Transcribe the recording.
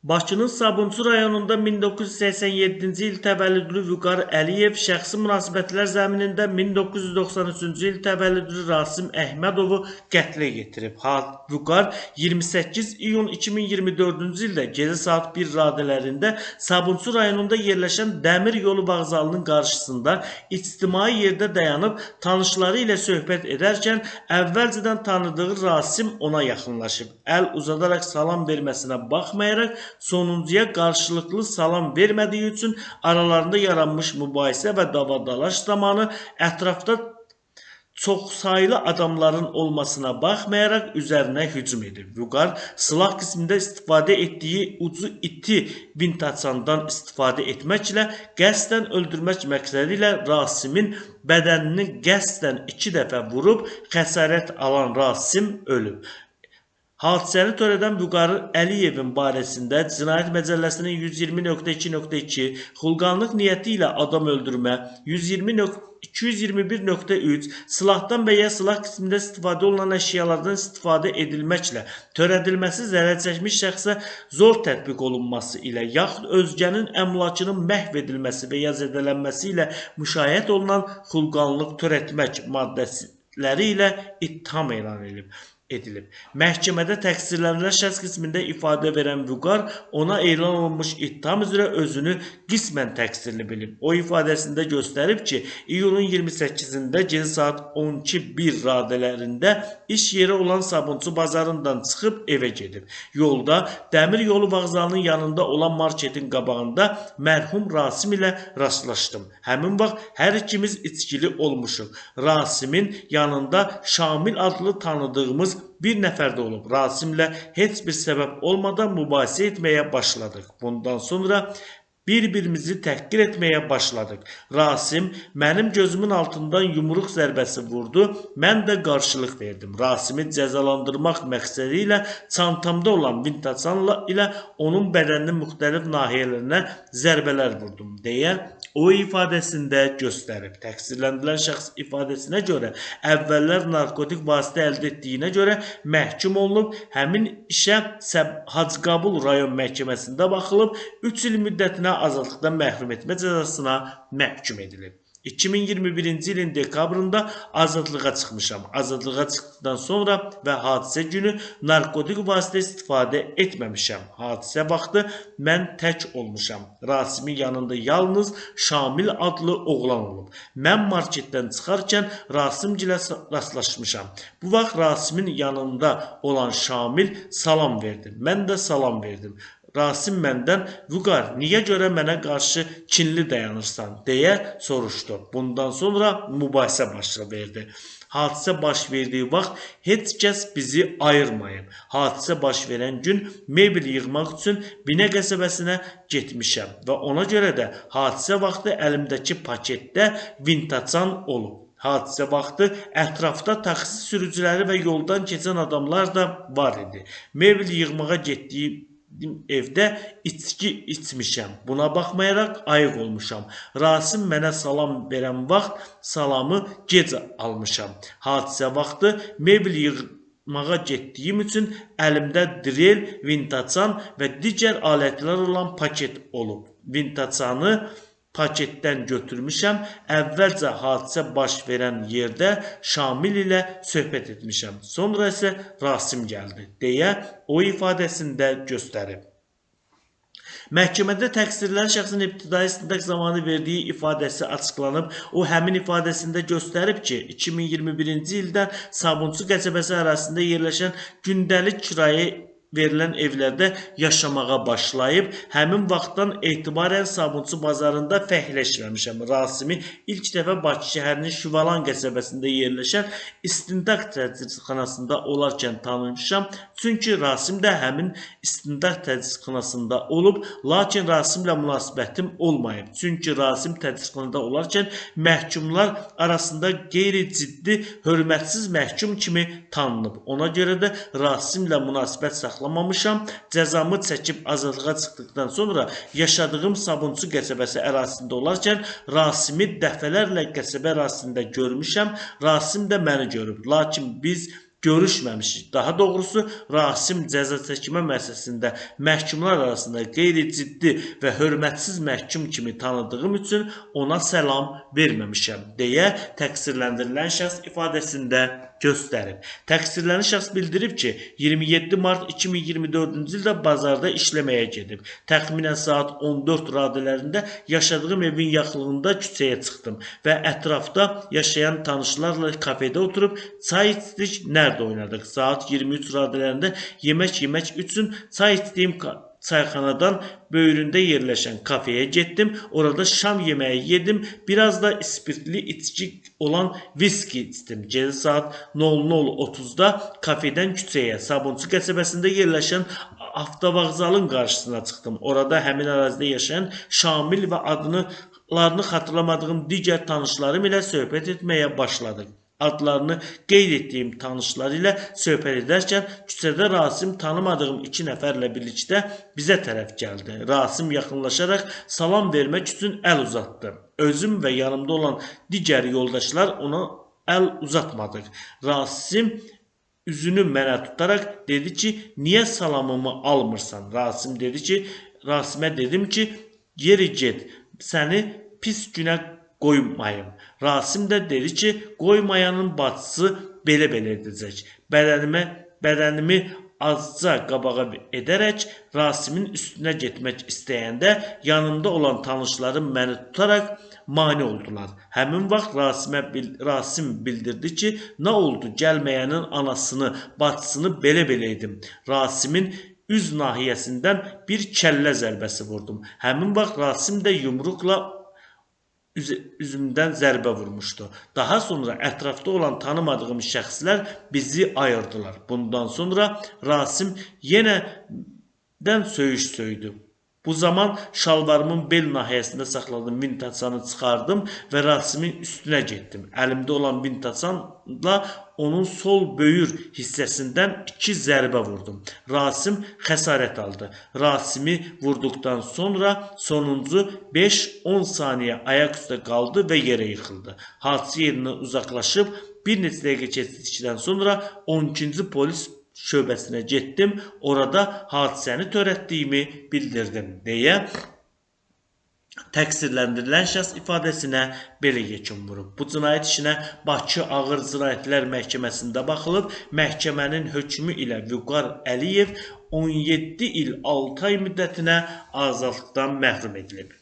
Bakının Sabunçu rayonunda 1987-ci il təvəllüdlü Vüqar Əliyev şəxsi münasibətlər zəminində 1993-cü il təvəllüdlü Rasim Əhmədovu qətlə yetirib. Vüqar 28 iyun 2024-cü ildə gecə saat 1 radələrində Sabunçu rayonunda yerləşən Dəmir yolu vağzalının qarşısında ictimai yerdə dayanıb tanışları ilə söhbət edərkən əvvəlcədən tanıdığı Rasim ona yaxınlaşıb. Əl uzadaraq salam verməsinə baxmayaraq sonuncuya qarşılıqlı salam vermədiyi üçün aralarında yaranmış mübahisə və davadalaş zamanı ətrafda çoxsaylı adamların olmasına baxmayaraq üzərinə hücum edib. Vüqar silah qismində istifadə etdiyi ucu iti vintaçandan istifadə etməklə qəsdən öldürmək məqsədi ilə Rasimin bədənini qəsdən 2 dəfə vurub xəsarət alan Rasim ölüb. Hadisəni törədən Vüqar Əliyevin barəsində Cinayət Məcəlləsinin 120.2.2, xulqanlıq niyyəti ilə adam öldürmə, 221.3, silahdan və ya silah qismində istifadə olunan əşyalardan istifadə edilməklə törədilməsi zərər çəkmiş şəxsə zor tətbiq olunması ilə yaxud özgənin əmlakının məhv edilməsi və ya zədələnməsi ilə müşahidə olunan xulqanlıq törətmək maddələri ilə ittiham elan edilib. Məhkəmədə təqsirlənilən şəxs qismində ifadə verən Vüqar ona elan olunmuş ittiham üzrə özünü qismən təqsirli bilib. O ifadəsində göstərib ki, iyunun 28-də gecə saat 12:01 radələrində iş yeri olan Sabunçu bazarından çıxıb evə gedib. Yolda Dəmir yolu vağzalının yanında olan marketin qabağında mərhum Rasim ilə rastlaşdım. Həmin vaxt hər ikimiz içkili olmuşuq. Rasimin yanında Şamil adlı tanıdığımız bir nəfər də olub. Rasimlə heç bir səbəb olmadan mübahisə etməyə başladıq. Bundan sonra bir-birimizi təhqir etməyə başladıq. Rasim mənim gözümün altından yumruq zərbəsi vurdu. Mən də qarşılıq verdim. Rasimi cəzalandırmaq məqsədi ilə çantamda olan vintaçanla ilə onun bədəninin müxtəlif nahiyələrinə zərbələr vurdum deyə o ifadəsində göstərib. Təqsirləndirilən şəxs ifadəsinə görə əvvəllər narkotik vasitə əldə etdiyinə görə məhkum olunub, həmin işə Hacıqabul rayon məhkəməsində baxılıb, 3 il müddətinə azadlıqdan məhrum etmə cəzasına məhkum edilib. 2021-ci ilin dekabrında azadlığa çıxmışam. Azadlığa çıxdıqdan sonra və hadisə günü narkotik vasitə istifadə etməmişəm. Hadisə vaxtı mən tək olmuşam. Rasimin yanında yalnız Şamil adlı oğlan olub. Mən marketdən çıxarkən Rasimgilə rastlaşmışam. Bu vaxt Rasimin yanında olan Şamil salam verdi. Mən də salam verdim. Rasim məndən Vüqar, niyə görə mənə qarşı kinli dayanırsan deyə soruşdu. Bundan sonra mübahisə baş verdi. Hadisə baş verdiyi vaxt heç kəs bizi ayırmayıb. Hadisə baş verən gün mebel yığmaq üçün Binə qəsəbəsinə getmişəm və ona görə də hadisə vaxtı əlimdəki paketdə vintaçan olub. Hadisə vaxtı ətrafda taksi sürücüləri və yoldan keçən adamlar da var idi. Mebel yığmağa getdiyim evdə içki içmişəm. Buna baxmayaraq ayıq olmuşam. Rasim mənə salam verən vaxt salamı gec almışam. Hadisə vaxtı mebel yığmağa getdiyim üçün əlimdə drel, vintaçan və digər alətlər olan paket olub. Vintaçanı paketdən götürmüşəm. Əvvəlcə hadisə baş verən yerdə Şamil ilə söhbət etmişəm. Sonra isə Rasim gəldi deyə o ifadəsində göstərib. Məhkəmədə təqsirlənən şəxsin ibtidai istintaq zamanı verdiyi ifadəsi açıqlanıb. O həmin ifadəsində göstərib ki, 2021-ci ildən Sabunçu qəsəbəsi ərazisində yerləşən gündəlik kirayə verilən evlərdə yaşamağa başlayıb. Həmin vaxtdan etibarən Sabunçu bazarında fəhləşməmişəm. Rasimi ilk dəfə Bakı şəhərinin Şüvalan qəsəbəsində yerləşən istintaq tədqiqatxanasında olarkən tanımışam. Çünki Rasim də həmin istintaq tədqiqatxanasında olub, lakin Rasimlə münasibətim olmayıb. Çünki Rasim tədqiqatxanada olarkən məhkumlar arasında qeyri-ciddi, hörmətsiz məhkum kimi tanınıb. Ona görə də Rasimlə münasibət saxlamamışam. Cəzamı çəkib azadlığa çıxdıqdan sonra yaşadığım Sabunçu qəsəbəsi ərazisində olarkən Rasimi dəfələrlə qəsəbə ərazisində görmüşəm. Rasim də məni görüb. Lakin biz görüşməmişik. Daha doğrusu Rasim cəza çəkmə müəssisəsində məhkumlar arasında qeyri-ciddi və hörmətsiz məhkum kimi tanıdığım üçün ona salam verməmişəm deyə təqsirləndirilən şəxs ifadəsində göstərib. Təqsirlənən şəxs bildirib ki, 27 mart 2024-cü ildə bazarda işləməyə gedib. Təxminən saat 14 radələrində yaşadığım evin yaxınlığında küçəyə çıxdım və ətrafda yaşayan tanışlarla kafedə oturub çay içdik, nərd oynadıq. Saat 23 radələrində yemək yemək üçün çay içdiyim çayxanadan böyründə yerləşən kafeyə getdim. Orada şam yeməyi yedim. Biraz da spirtli içki olan viski içdim. Gecə saat 00:30-da kafedən küçəyə, Sabunçu qəsəbəsində yerləşən avtovağzalın qarşısına çıxdım. Orada həmin ərazidə yaşayan Şamil və adlarını xatırlamadığım digər tanışlarım ilə söhbət etməyə başladıq. Adlarını qeyd etdiyim tanışlar ilə söhbət edərkən küçədə Rasim tanımadığım 2 nəfərlə birlikdə bizə tərəf gəldi. Rasim yaxınlaşaraq salam vermək üçün əl uzatdı. Özüm və yanımda olan digər yoldaşlar ona əl uzatmadıq. Rasim üzünü mənə tutaraq dedi ki, niyə salamımı almırsan? Rasimə dedim ki, geri get, səni pis günə qoymayım. Rasim də dedi ki, qoymayanın bacısı belə-belə edəcək. Bədənimi azca qabağa edərək Rasimin üstünə getmək istəyəndə yanımda olan tanışlarım məni tutaraq mane oldular. Həmin vaxt Rasim bildirdi ki, nə oldu, gəlməyənin anasını, bacısını belə-belə edim. Rasimin üz nahiyəsindən bir kəllə zərbəsi vurdum. Həmin vaxt Rasim də yumruqla üzümdən zərbə vurmuşdu. Daha sonra ətrafda olan tanımadığım şəxslər bizi ayırdılar. Bundan sonra Rasim yenədən söyüş söydü. Bu zaman şalvarımın bel nahiyəsində saxladığım vintasanı çıxardım və Rasimin üstünə getdim. Əlimdə olan vintasanla onun sol böyür hissəsindən 2 zərbə vurdum. Rasim xəsarət aldı. Rasimi vurduqdan sonra sonuncu 5-10 saniyə ayaq üstə qaldı və yerə yıxıldı. Hadisə yerindən uzaqlaşıb bir neçə dəqiqə keçdikdən sonra 12-ci polis şöbəsinə getdim. Orada hadisəni törətdiyimi bildirdim deyə təqsirləndirilən şəxs ifadəsinə belə yekun vurub. Bu cinayət işinə Bakı Ağır Cinayətlər Məhkəməsində baxılıb. Məhkəmənin hökmü ilə Vüqar Əliyev 17 il 6 ay müddətinə azadlıqdan məhrum edilib.